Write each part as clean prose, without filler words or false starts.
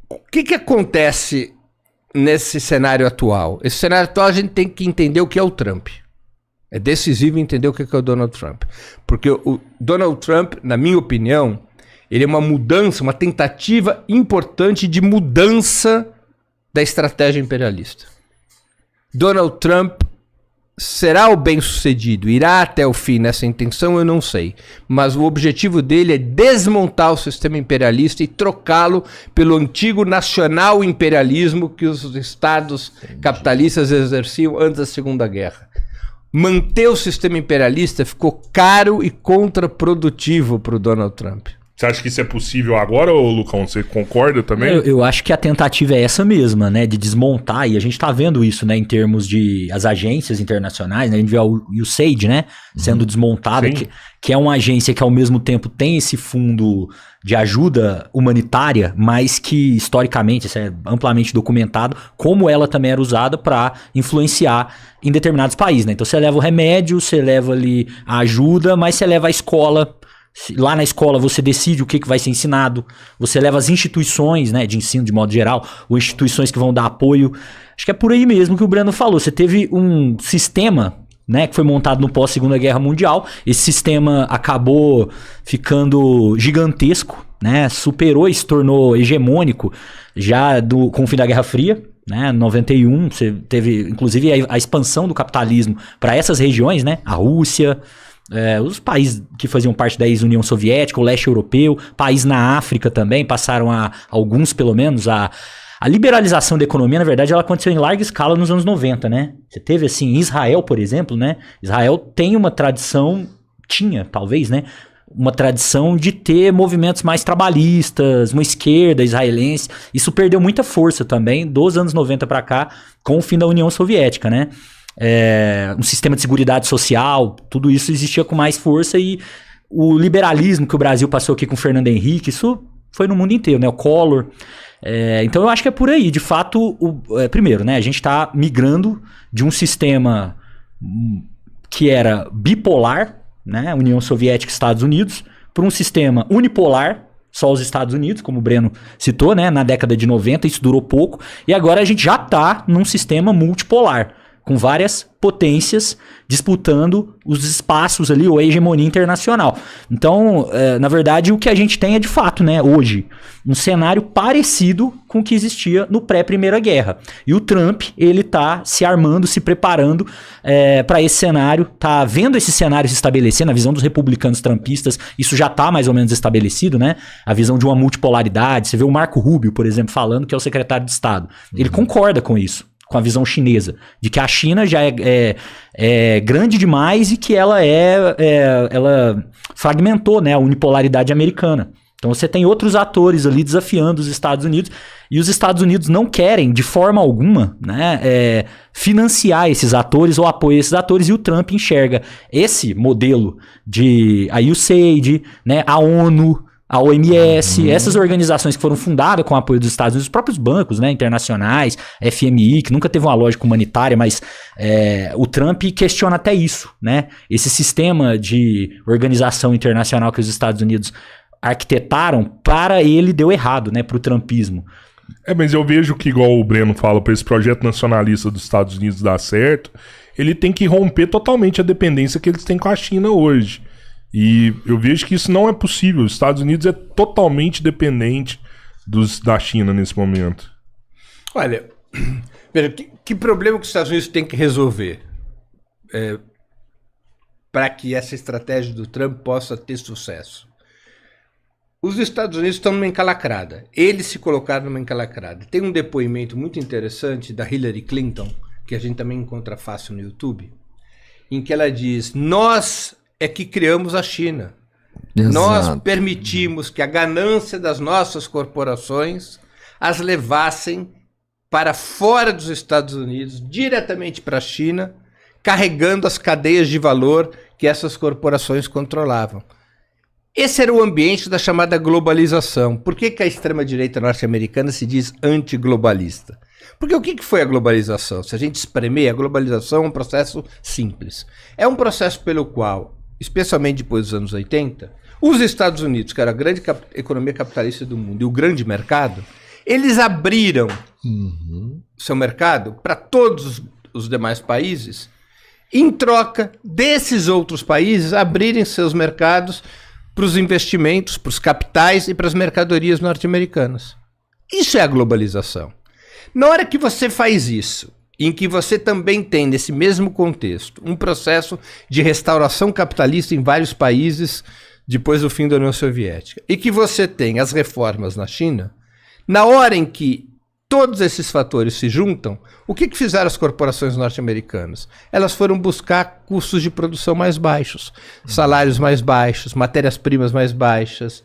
O que acontece nesse cenário atual? Esse cenário atual a gente tem que entender o que é o Trump. É decisivo entender o que é o Donald Trump. Porque o Donald Trump, na minha opinião, ele é uma mudança, uma tentativa importante de mudança da estratégia imperialista. Donald Trump será o bem-sucedido, irá até o fim nessa intenção, eu não sei. Mas o objetivo dele é desmontar o sistema imperialista e trocá-lo pelo antigo nacional imperialismo que os estados capitalistas exerciam antes da Segunda Guerra. Manter o sistema imperialista ficou caro e contraprodutivo para o Donald Trump. Você acha que isso é possível agora, ô Lucão? Você concorda também? Eu acho que a tentativa é essa mesma, né? De desmontar, e a gente tá vendo isso, né? Em termos de as agências internacionais, né? A gente vê o USAID, né? Sendo desmontada, que é uma agência que ao mesmo tempo tem esse fundo de ajuda humanitária, mas que historicamente, isso é amplamente documentado, como ela também era usada para influenciar em determinados países, né? Então você leva o remédio, você leva ali a ajuda, mas você leva a escola. Lá na escola você decide o que vai ser ensinado, você leva as instituições, né, de ensino de modo geral, ou instituições que vão dar apoio. Acho que é por aí mesmo que o Breno falou. Você teve um sistema, né, que foi montado no pós-Segunda Guerra Mundial. Esse sistema acabou ficando gigantesco, né, superou e se tornou hegemônico já com o fim da Guerra Fria. Né, 91, você teve inclusive a expansão do capitalismo para essas regiões, né, a Rússia, os países que faziam parte da ex-União Soviética, o leste europeu, países na África também, passaram alguns pelo menos, a liberalização da economia, na verdade, ela aconteceu em larga escala nos anos 90, né? Você teve assim, Israel, por exemplo, né? Israel tem uma tradição, talvez, né? Uma tradição de ter movimentos mais trabalhistas, uma esquerda israelense. Isso perdeu muita força também dos anos 90 para cá, com o fim da União Soviética, né? Um sistema de seguridade social, tudo isso existia com mais força, e o liberalismo que o Brasil passou aqui com o Fernando Henrique, isso foi no mundo inteiro, né? O Collor. Então eu acho que é por aí. De fato, primeiro, né? A gente está migrando de um sistema que era bipolar, né? União Soviética e Estados Unidos, para um sistema unipolar, só os Estados Unidos, como o Breno citou, né? Na década de 90, isso durou pouco, e agora a gente já está num sistema multipolar, com várias potências disputando os espaços ali, ou a hegemonia internacional. Então, na verdade, o que a gente tem é de fato, né, hoje, um cenário parecido com o que existia no pré-Primeira Guerra. E o Trump, ele tá se armando, se preparando para esse cenário, tá vendo esse cenário se estabelecer na visão dos republicanos trumpistas. Isso já tá mais ou menos estabelecido, né? A visão de uma multipolaridade. Você vê o Marco Rubio, por exemplo, falando, que é o secretário de Estado. Ele concorda com isso, com a visão chinesa, de que a China já é grande demais e que ela fragmentou, né, a unipolaridade americana. Então você tem outros atores ali desafiando os Estados Unidos, e os Estados Unidos não querem, de forma alguma, né, financiar esses atores ou apoiar esses atores, e o Trump enxerga esse modelo de a USAID, né, a ONU, a OMS, essas organizações que foram fundadas com o apoio dos Estados Unidos, os próprios bancos, né, internacionais, FMI, que nunca teve uma lógica humanitária, mas o Trump questiona até isso, né? Esse sistema de organização internacional que os Estados Unidos arquitetaram, para ele deu errado, né, para o trumpismo. Mas eu vejo que, igual o Breno fala, para esse projeto nacionalista dos Estados Unidos dar certo, ele tem que romper totalmente a dependência que eles têm com a China hoje. E eu vejo que isso não é possível. Os Estados Unidos é totalmente dependente da China nesse momento. Olha, que problema que os Estados Unidos têm que resolver para que essa estratégia do Trump possa ter sucesso? Os Estados Unidos estão numa encalacrada. Eles se colocaram numa encalacrada. Tem um depoimento muito interessante da Hillary Clinton, que a gente também encontra fácil no YouTube, em que ela diz: nós é que criamos a China. Exato. Nós permitimos que a ganância das nossas corporações as levassem para fora dos Estados Unidos, diretamente para a China, carregando as cadeias de valor que essas corporações controlavam. Esse era o ambiente da chamada globalização. Por que a extrema-direita norte-americana se diz antiglobalista? Porque o que foi a globalização? Se a gente espremer, a globalização é um processo simples. É um processo pelo qual, especialmente depois dos anos 80, Os Estados Unidos, que era a grande economia capitalista do mundo e o grande mercado, eles abriram seu mercado para todos os demais países, em troca desses outros países abrirem seus mercados para os investimentos, para os capitais e para as mercadorias norte-americanas. Isso é a globalização. Na hora que você faz isso, em que você também tem, nesse mesmo contexto, um processo de restauração capitalista em vários países depois do fim da União Soviética, e que você tem as reformas na China, na hora em que todos esses fatores se juntam, o que fizeram as corporações norte-americanas? Elas foram buscar custos de produção mais baixos, salários mais baixos, matérias-primas mais baixas,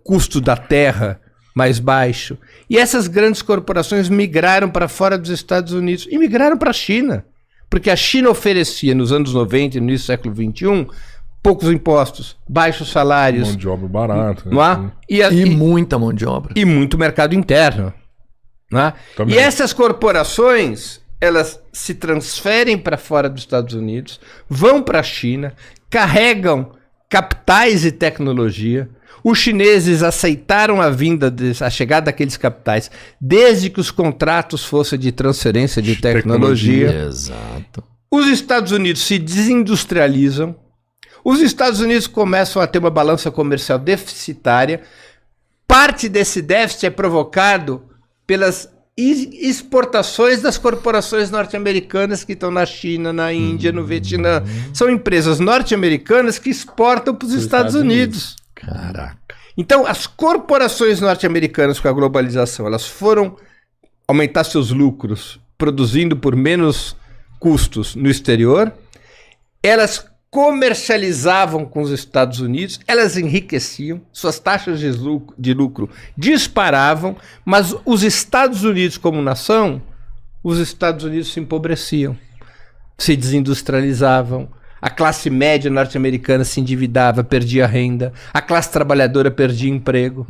custo da terra mais baixo. E essas grandes corporações migraram para fora dos Estados Unidos e migraram para a China, porque a China oferecia nos anos 90 e no início do século XXI poucos impostos, baixos salários. Mão de obra barata. Não é? E muita mão de obra. E muito mercado interno. Não é? E essas corporações, elas se transferem para fora dos Estados Unidos, vão para a China, carregam capitais e tecnologia. Os chineses aceitaram a chegada daqueles capitais desde que os contratos fossem de transferência de tecnologia. Exato. Os Estados Unidos se desindustrializam. Os Estados Unidos começam a ter uma balança comercial deficitária. Parte desse déficit é provocado pelas exportações das corporações norte-americanas que estão na China, na Índia, no Vietnã. São empresas norte-americanas que exportam para os Estados Unidos. Caraca. Então, as corporações norte-americanas com a globalização, elas foram aumentar seus lucros produzindo por menos custos no exterior. Elas comercializavam com os Estados Unidos, elas enriqueciam, suas taxas de lucro disparavam, mas os Estados Unidos como nação, os Estados Unidos se empobreciam, se desindustrializavam, a classe média norte-americana se endividava, perdia renda, a classe trabalhadora perdia emprego.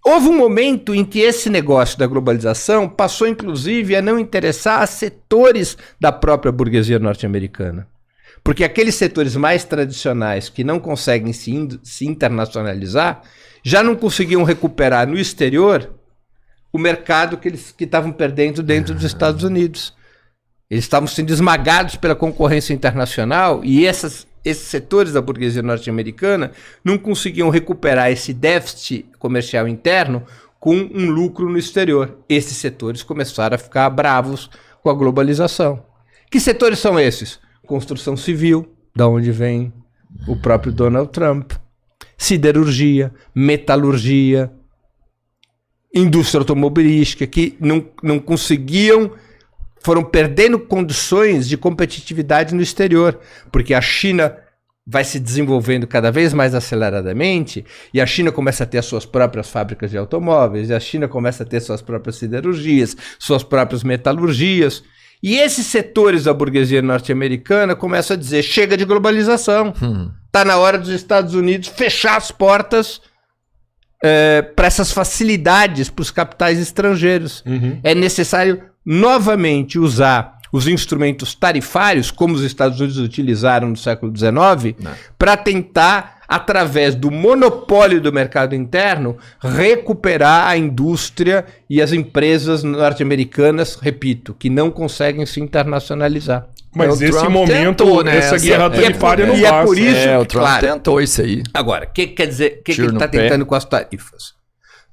Houve um momento em que esse negócio da globalização passou inclusive a não interessar a setores da própria burguesia norte-americana. Porque aqueles setores mais tradicionais que não conseguem se internacionalizar já não conseguiam recuperar no exterior o mercado que eles estavam perdendo dentro dos Estados Unidos. Eles estavam sendo esmagados pela concorrência internacional e esses setores da burguesia norte-americana não conseguiam recuperar esse déficit comercial interno com um lucro no exterior. Esses setores começaram a ficar bravos com a globalização. Que setores são esses? Construção civil, da onde vem o próprio Donald Trump, siderurgia, metalurgia, indústria automobilística, que não conseguiam, foram perdendo condições de competitividade no exterior, porque a China vai se desenvolvendo cada vez mais aceleradamente, e a China começa a ter as suas próprias fábricas de automóveis, e a China começa a ter suas próprias siderurgias, suas próprias metalurgias. E esses setores da burguesia norte-americana começam a dizer, chega de globalização. Está na hora dos Estados Unidos fechar as portas para essas facilidades para os capitais estrangeiros. É necessário novamente usar os instrumentos tarifários, como os Estados Unidos utilizaram no século XIX, para tentar, através do monopólio do mercado interno, recuperar a indústria e as empresas norte-americanas, repito, que não conseguem se internacionalizar. Mas nesse Trump momento, tentou, né? essa guerra tarifária não e basta. é por isso o Trump tentou isso aí. Agora, o que quer dizer? O que ele está tentando com as tarifas?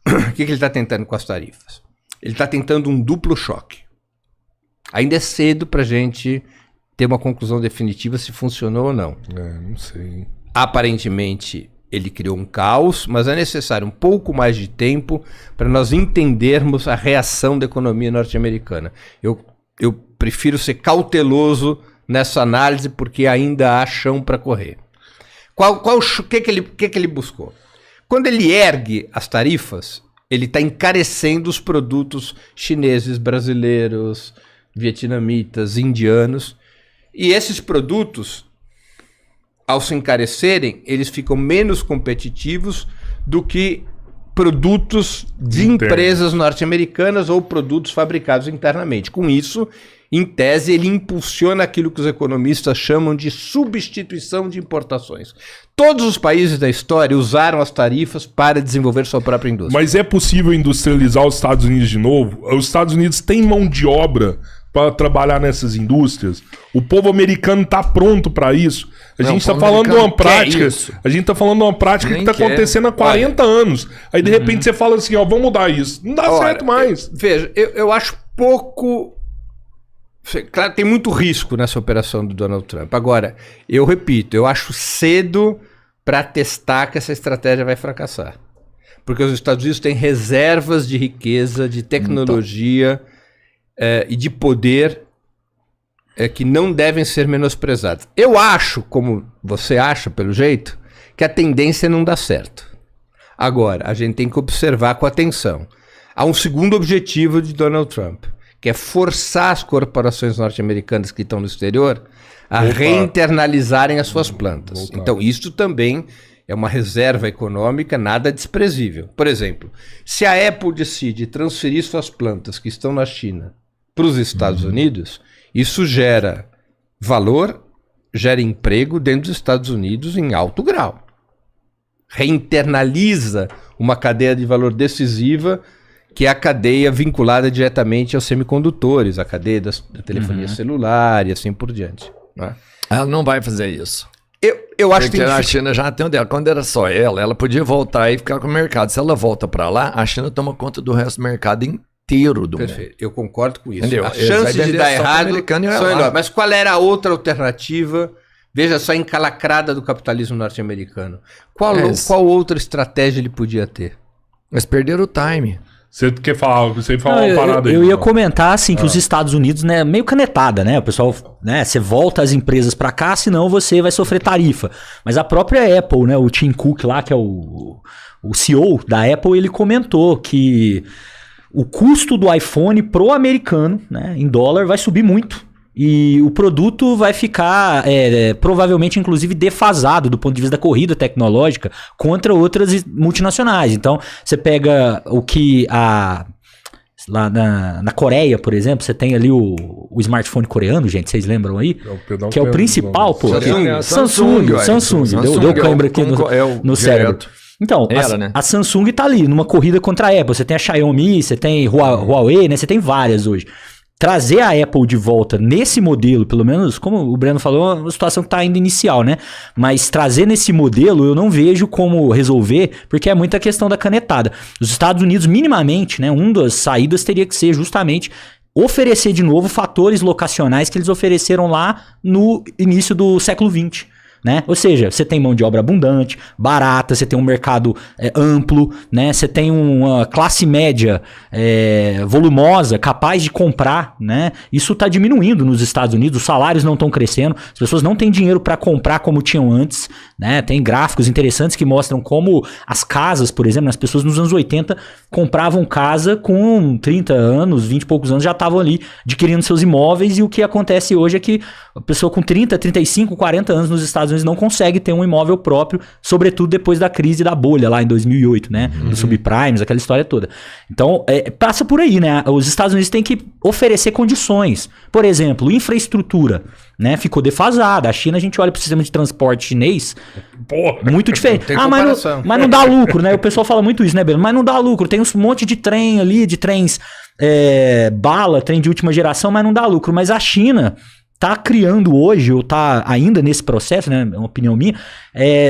O que ele está tentando com as tarifas? Ele está tentando um duplo choque. Ainda é cedo para a gente ter uma conclusão definitiva se funcionou ou não. Não sei. Aparentemente, ele criou um caos, mas é necessário um pouco mais de tempo para nós entendermos a reação da economia norte-americana. Eu prefiro ser cauteloso nessa análise porque ainda há chão para correr. O que ele buscou? Quando ele ergue as tarifas, ele está encarecendo os produtos chineses, brasileiros, vietnamitas, indianos. E esses produtos, ao se encarecerem, eles ficam menos competitivos do que produtos de empresas norte-americanas ou produtos fabricados internamente. Com isso, Em tese, ele impulsiona aquilo que os economistas chamam de substituição de importações. Todos os países da história usaram as tarifas para desenvolver sua própria indústria. Mas é possível industrializar os Estados Unidos de novo? Os Estados Unidos têm mão de obra para trabalhar nessas indústrias? O povo americano está pronto para isso? A gente está falando de uma prática. A gente está falando de uma prática que está acontecendo há 40 anos. Aí de repente você fala assim, ó, vamos mudar isso. Não dá certo mais. Veja, eu acho pouco. Claro, tem muito risco nessa operação do Donald Trump. Agora, eu repito, eu acho cedo para testar que essa estratégia vai fracassar. Porque os Estados Unidos têm reservas de riqueza, de tecnologia e de poder que não devem ser menosprezadas. Eu acho, como você acha, pelo jeito, que a tendência não dá certo. Agora, a gente tem que observar com atenção. Há um segundo objetivo de Donald Trump, que é forçar as corporações norte-americanas que estão no exterior a reinternalizarem as suas plantas. Então, isso também é uma reserva econômica nada desprezível. Por exemplo, se a Apple decide transferir suas plantas que estão na China para os Estados Unidos, isso gera valor, gera emprego dentro dos Estados Unidos em alto grau. Reinternaliza uma cadeia de valor decisiva, que é a cadeia vinculada diretamente aos semicondutores, a cadeia da telefonia celular e assim por diante. Né? Ela não vai fazer isso. Eu acho que a China já tem um dela. Quando era só ela podia voltar e ficar com o mercado. Se ela volta para lá, a China toma conta do resto do mercado inteiro do mundo. Eu concordo com isso. Entendeu? A chance de dar errado são enormes. Mas qual era a outra alternativa? Veja só a encalacrada do capitalismo norte-americano. Qual outra estratégia ele podia ter? Mas perderam o time. Você quer falar, uma parada aí? Eu ia comentar, assim, que os Estados Unidos, né, meio canetada, né? O pessoal, né, você volta as empresas pra cá, senão você vai sofrer tarifa. Mas a própria Apple, né, o Tim Cook lá, que é o CEO da Apple, ele comentou que o custo do iPhone pro americano, né, em dólar, vai subir muito. E o produto vai ficar, provavelmente, inclusive, defasado do ponto de vista da corrida tecnológica contra outras multinacionais. Então, você pega o que lá na Coreia, por exemplo, você tem ali o smartphone coreano, gente, vocês lembram aí? Que é o principal, pô. Samsung. Deu câimbra aqui no cérebro. Então, a Samsung tá ali numa corrida contra a Apple. Você tem a Xiaomi, você tem Huawei, né? Você tem várias hoje. Trazer a Apple de volta nesse modelo, pelo menos, como o Breno falou, é uma situação que está ainda inicial, né? Mas trazer nesse modelo eu não vejo como resolver, porque é muita questão da canetada. Os Estados Unidos, minimamente, né? Uma das saídas teria que ser justamente oferecer de novo fatores locacionais que eles ofereceram lá no início do século XX. Né? Ou seja, você tem mão de obra abundante, barata, você tem um mercado amplo, né? Você tem uma classe média volumosa, capaz de comprar, né? Isso está diminuindo nos Estados Unidos, os salários não estão crescendo, as pessoas não têm dinheiro para comprar como tinham antes, né? Tem gráficos interessantes que mostram como as casas, por exemplo, as pessoas nos anos 80 compravam casa com 30 anos, 20 e poucos anos, já estavam ali adquirindo seus imóveis, e o que acontece hoje é que a pessoa com 30, 35, 40 anos nos Estados Unidos não consegue ter um imóvel próprio, sobretudo depois da crise da bolha lá em 2008, né? Dos subprimes, aquela história toda. Então, passa por aí, né? Os Estados Unidos têm que oferecer condições. Por exemplo, infraestrutura, né? Ficou defasada. A China, a gente olha para o sistema de transporte chinês, muito diferente. Mas não dá lucro, né? O pessoal fala muito isso, né, Belo? Mas não dá lucro. Tem um monte de trem ali, de trens bala, trem de última geração, mas não dá lucro. Mas a China tá criando hoje, ou tá ainda nesse processo, né, é uma opinião minha,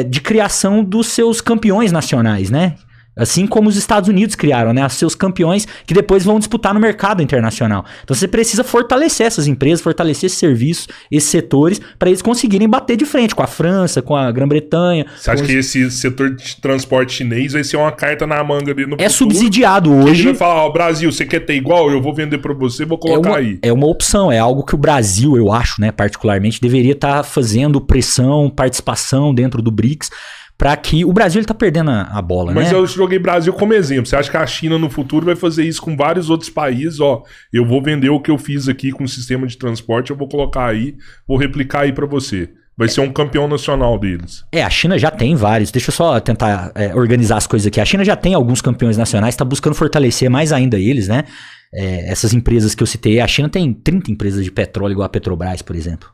de criação dos seus campeões nacionais, né? Assim como os Estados Unidos criaram, né? Os seus campeões que depois vão disputar no mercado internacional. Então você precisa fortalecer essas empresas, fortalecer esses serviços, esses setores, para eles conseguirem bater de frente com a França, com a Grã-Bretanha. Você acha que esse setor de transporte chinês vai ser uma carta na manga ali no futuro? Subsidiado hoje. Ele vai falar, Brasil, você quer ter igual? Eu vou vender para você, vou colocar aí. É uma opção, é algo que o Brasil, eu acho, né, particularmente, deveria estar fazendo pressão, participação dentro do BRICS, para que o Brasil está perdendo a bola, Mas né? eu joguei Brasil como exemplo. Você acha que a China no futuro vai fazer isso com vários outros países? Ó, eu vou vender o que eu fiz aqui com o sistema de transporte, eu vou colocar aí, vou replicar aí para você. vai ser um campeão nacional deles. A China já tem vários. Deixa eu só tentar organizar as coisas aqui. A China já tem alguns campeões nacionais, está buscando fortalecer mais ainda eles, né? Essas empresas que eu citei. A China tem 30 empresas de petróleo, igual a Petrobras, por exemplo.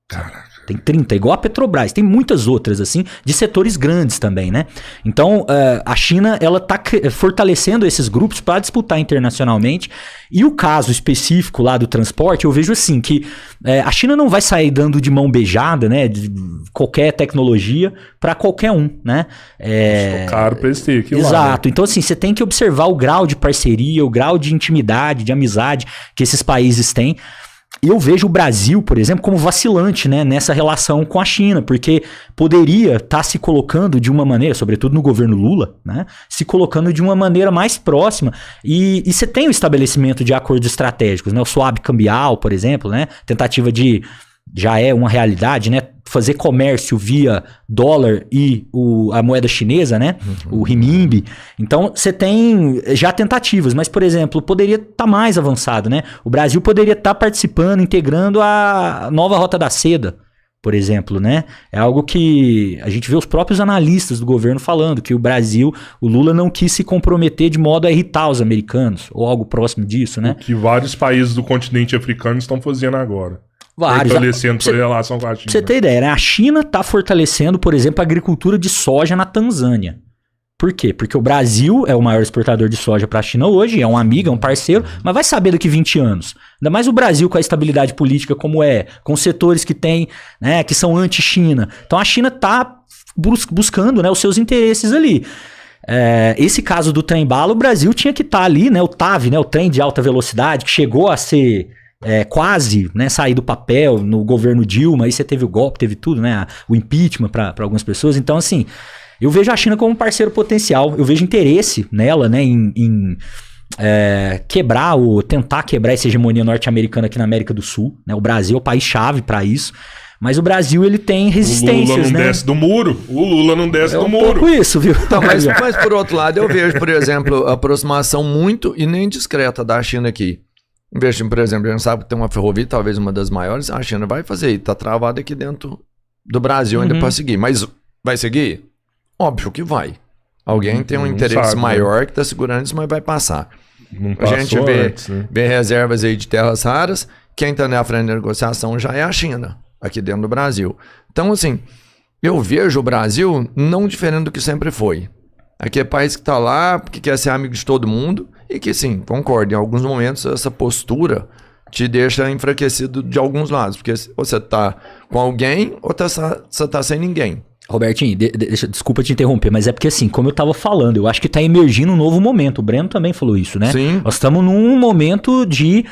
Caraca. Tem 30, igual a Petrobras. Tem muitas outras, assim, de setores grandes também, né? Então, a China, ela tá fortalecendo esses grupos para disputar internacionalmente. E o caso específico lá do transporte, eu vejo assim, que a China não vai sair dando de mão beijada, né? De qualquer tecnologia para qualquer um, né? Caro pra eles terem aquilo Exato. lá, né? Então, assim, você tem que observar o grau de parceria, o grau de intimidade, de amizade que esses países têm. Eu vejo o Brasil, por exemplo, como vacilante, né, nessa relação com a China, porque poderia estar se colocando de uma maneira, sobretudo no governo Lula, né, se colocando de uma maneira mais próxima. E você tem o estabelecimento de acordos estratégicos, né, o swap cambial, por exemplo, né, tentativa de, já é uma realidade, né, fazer comércio via dólar e a moeda chinesa, né? O renminbi. Então, você tem já tentativas, mas, por exemplo, poderia estar mais avançado, né? O Brasil poderia estar participando, integrando a nova Rota da Seda, por exemplo, né? É algo que a gente vê os próprios analistas do governo falando, que o Brasil, o Lula não quis se comprometer de modo a irritar os americanos, ou algo próximo disso, né? O que vários países do continente africano estão fazendo agora. Vários. Fortalecendo sua relação com a China. Pra você ter ideia, né? A China está fortalecendo, por exemplo, a agricultura de soja na Tanzânia. Por quê? Porque o Brasil é o maior exportador de soja para a China hoje, é um amigo, é um parceiro, mas vai saber daqui 20 anos. Ainda mais o Brasil com a estabilidade política como com setores que tem, né, que são anti-China. Então a China está buscando, né, os seus interesses ali. Esse caso do trem-bala, o Brasil tinha que estar ali, né, o TAV, né, o trem de alta velocidade, que chegou a ser... quase, né, sair do papel no governo Dilma, aí você teve o golpe, teve tudo, né, o impeachment para algumas pessoas. Então, assim, eu vejo a China como um parceiro potencial, eu vejo interesse nela, né, em tentar quebrar essa hegemonia norte-americana aqui na América do Sul, né, o Brasil é o país-chave para isso, mas o Brasil, ele tem resistências, né. O Lula não desce do muro, o Lula não desce do muro. É um pouco isso, viu? Então, mas por outro lado, eu vejo, por exemplo, a aproximação muito e nem discreta da China aqui. Por exemplo, a gente sabe que tem uma ferrovia, talvez uma das maiores, a China vai fazer, e tá travada aqui dentro do Brasil ainda para seguir. Mas vai seguir? Óbvio que vai. Alguém tem um interesse maior que tá segurando isso, mas vai passar. A gente vê reservas aí de terras raras, quem tá na frente da negociação já é a China, aqui dentro do Brasil. Então, assim, eu vejo o Brasil não diferente do que sempre foi. Aqui é país que tá lá, que quer ser amigo de todo mundo e que, sim, concordo, em alguns momentos essa postura te deixa enfraquecido de alguns lados, porque ou você tá com alguém ou você tá sem ninguém. Robertinho, desculpa te interromper, mas é porque assim, como eu tava falando, eu acho que tá emergindo um novo momento, o Breno também falou isso, né? Sim. Nós estamos num momento de...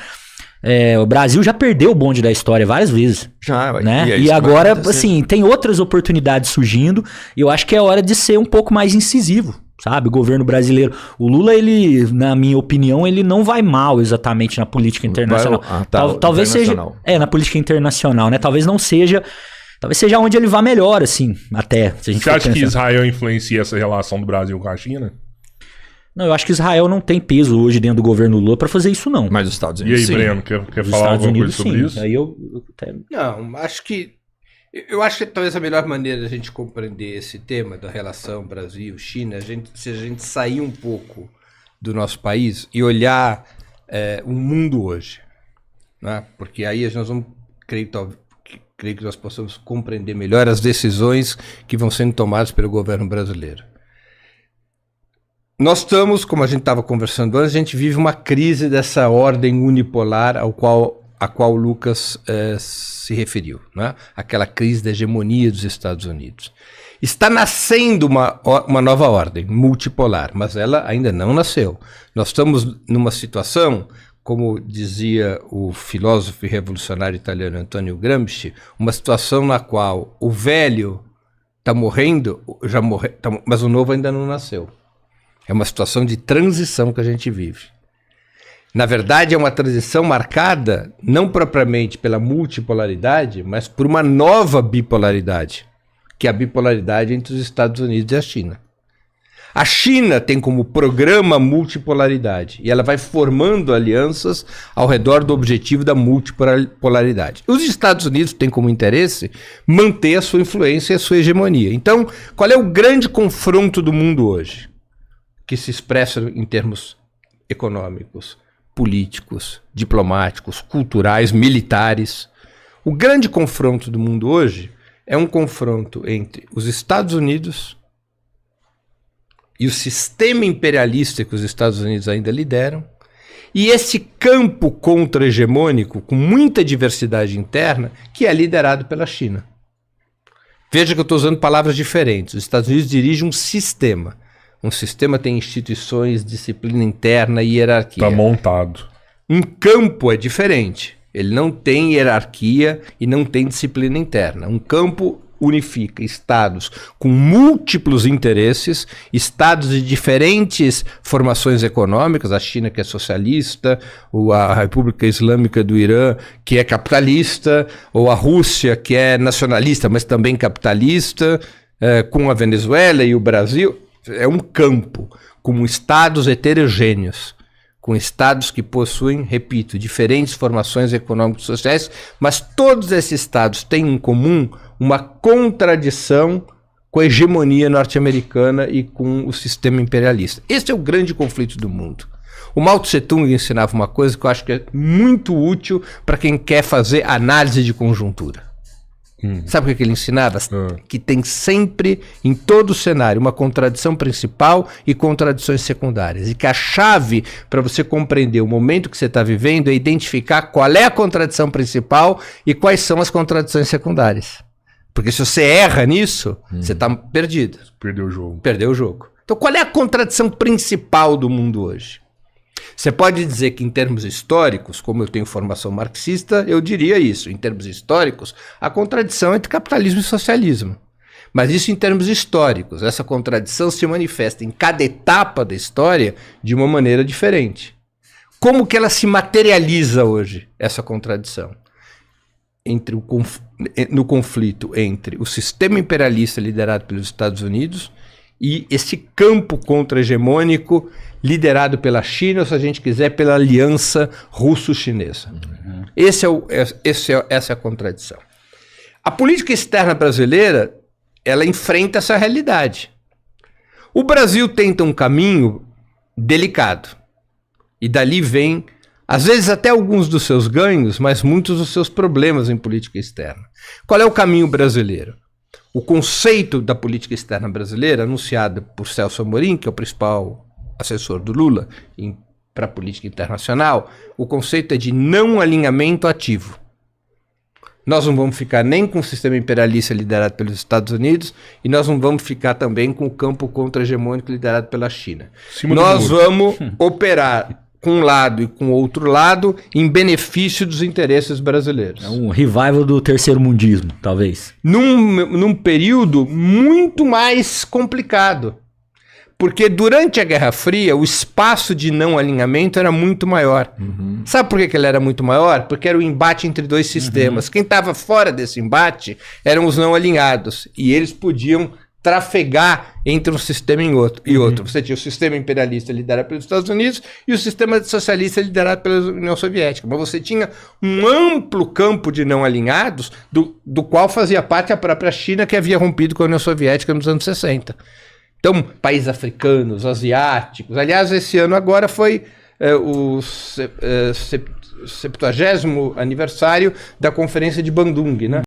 o Brasil já perdeu o bonde da história várias vezes. Já, né? E agora, assim, tem outras oportunidades surgindo. E eu acho que é hora de ser um pouco mais incisivo, sabe? O governo brasileiro. O Lula, ele, na minha opinião, ele não vai mal exatamente na política internacional. Talvez seja. Na política internacional, né? Talvez não seja. Talvez seja onde ele vá melhor, assim, até. Se a gente Você acha que Israel influencia essa relação do Brasil com a China? Não, eu acho que Israel não tem peso hoje dentro do governo Lula para fazer isso, não. Mas os Estados Unidos, e aí, Breno, quer falar alguma coisa sobre isso? Aí Não, acho que talvez a melhor maneira de a gente compreender esse tema da relação Brasil-China, se a gente sair um pouco do nosso país e olhar o mundo hoje, né? Porque aí nós vamos, creio que nós possamos compreender melhor as decisões que vão sendo tomadas pelo governo brasileiro. Nós estamos, como a gente estava conversando antes, a gente vive uma crise dessa ordem unipolar a qual o Lucas se referiu, né? Aquela crise da hegemonia dos Estados Unidos. Está nascendo uma nova ordem multipolar, mas ela ainda não nasceu. Nós estamos numa situação, como dizia o filósofo e revolucionário italiano Antonio Gramsci, uma situação na qual o velho está morrendo, mas o novo ainda não nasceu. É uma situação de transição que a gente vive. Na verdade, é uma transição marcada não propriamente pela multipolaridade, mas por uma nova bipolaridade, que é a bipolaridade entre os Estados Unidos e a China. A China tem como programa multipolaridade e ela vai formando alianças ao redor do objetivo da multipolaridade. Os Estados Unidos têm como interesse manter a sua influência e a sua hegemonia. Então, qual é o grande confronto do mundo hoje? Que se expressa em termos econômicos, políticos, diplomáticos, culturais, militares. O grande confronto do mundo hoje é um confronto entre os Estados Unidos e o sistema imperialista que os Estados Unidos ainda lideram, e esse campo contra-hegemônico, com muita diversidade interna, que é liderado pela China. Veja que eu estou usando palavras diferentes. Os Estados Unidos dirigem um sistema. Um sistema tem instituições, disciplina interna e hierarquia. Está montado. Um campo é diferente. Ele não tem hierarquia e não tem disciplina interna. Um campo unifica estados com múltiplos interesses, estados de diferentes formações econômicas, a China que é socialista, ou a República Islâmica do Irã que é capitalista, ou a Rússia que é nacionalista, mas também capitalista, com a Venezuela e o Brasil. É um campo com estados heterogêneos, com estados que possuem, repito, diferentes formações econômicas e sociais, mas todos esses estados têm em comum uma contradição com a hegemonia norte-americana e com o sistema imperialista. Esse é o grande conflito do mundo. O Mao Tse-tung ensinava uma coisa que eu acho que é muito útil para quem quer fazer análise de conjuntura. Sabe o que ele ensinava? Que tem sempre, em todo cenário, uma contradição principal e contradições secundárias. E que a chave para você compreender o momento que você está vivendo é identificar qual é a contradição principal e quais são as contradições secundárias. Porque se você erra nisso, você está perdido. Perdeu o jogo. Perdeu o jogo. Então qual é a contradição principal do mundo hoje? Você pode dizer que em termos históricos, como eu tenho formação marxista, eu diria isso. Em termos históricos, a contradição entre capitalismo e socialismo. Mas isso em termos históricos. Essa contradição se manifesta em cada etapa da história de uma maneira diferente. Como que ela se materializa hoje, essa contradição? No conflito entre o sistema imperialista liderado pelos Estados Unidos e esse campo contra-hegemônico liderado pela China, ou se a gente quiser, pela aliança russo-chinesa. Essa é a contradição. A política externa brasileira, ela enfrenta essa realidade. O Brasil tenta um caminho delicado. E dali vem, às vezes até alguns dos seus ganhos, mas muitos dos seus problemas em política externa. Qual é o caminho brasileiro? O conceito da política externa brasileira, anunciado por Celso Amorim, que é o principal assessor do Lula para a política internacional, o conceito é de não alinhamento ativo. Nós não vamos ficar nem com o sistema imperialista liderado pelos Estados Unidos e nós não vamos ficar também com o campo contra-hegemônico liderado pela China. Nós vamos operar com um lado e com o outro lado em benefício dos interesses brasileiros. É um revival do terceiro mundismo, talvez. Num período muito mais complicado. Porque durante a Guerra Fria, o espaço de não alinhamento era muito maior. Sabe por que ele era muito maior? Porque era o embate entre dois sistemas. Quem estava fora desse embate eram os não alinhados. E eles podiam trafegar entre um sistema e outro. Você tinha o sistema imperialista liderado pelos Estados Unidos e o sistema socialista liderado pela União Soviética. Mas você tinha um amplo campo de não alinhados, do qual fazia parte a própria China, que havia rompido com a União Soviética nos anos 60. Então, países africanos, asiáticos. Aliás, esse ano agora foi o 70º aniversário da Conferência de Bandung, né?